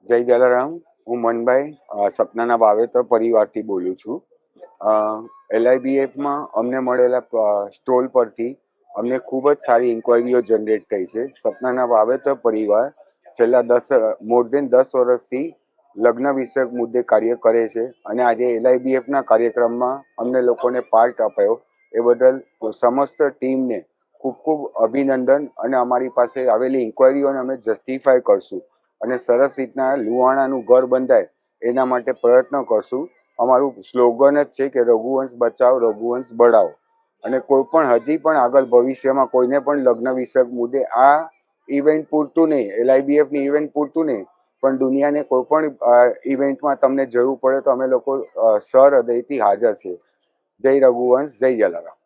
જય જલારામ. હું મનભાઈ સપનાના વાવેતર પરિવારથી બોલું છું. LIBFમાં અમને મળેલા સ્ટોલ પરથી અમને ખૂબ જ સારી ઇન્ક્વાયરીઓ જનરેટ થઈ છે. સપનાના વાવેતર પરિવાર છેલ્લા મોર દેન 10 વર્ષથી લગ્ન વિષયક મુદ્દે કાર્ય કરે છે અને આજે LIBFના કાર્યક્રમમાં અમને લોકોને પાર્ટ અપાયો એ બદલ સમસ્ત ટીમને ખૂબ ખૂબ અભિનંદન અને અમારી પાસે આવેલી ઇન્ક્વાયરીઓને અમે જસ્ટિફાય કરશું અને સરસ રીતના લુહાણાનું ઘર બંધાય એના માટે પ્રયત્ન કરશું. અમારું સ્લોગન જ છે કે રઘુવંશ બચાવ રઘુવંશ બઢાઓ. અને કોઈ પણ હજી પણ આગળ ભવિષ્યમાં કોઈને પણ લગ્ન વિષયક મુદ્દે આ ઇવેન્ટ પૂરતું નહીં, LIBFની ઇવેન્ટ પૂરતું નહીં, પણ દુનિયાને કોઈ પણ ઇવેન્ટમાં તમને જરૂર પડે તો અમે લોકો સહૃદયથી હાજર છે. જય રઘુવંશ, જય જલારામ.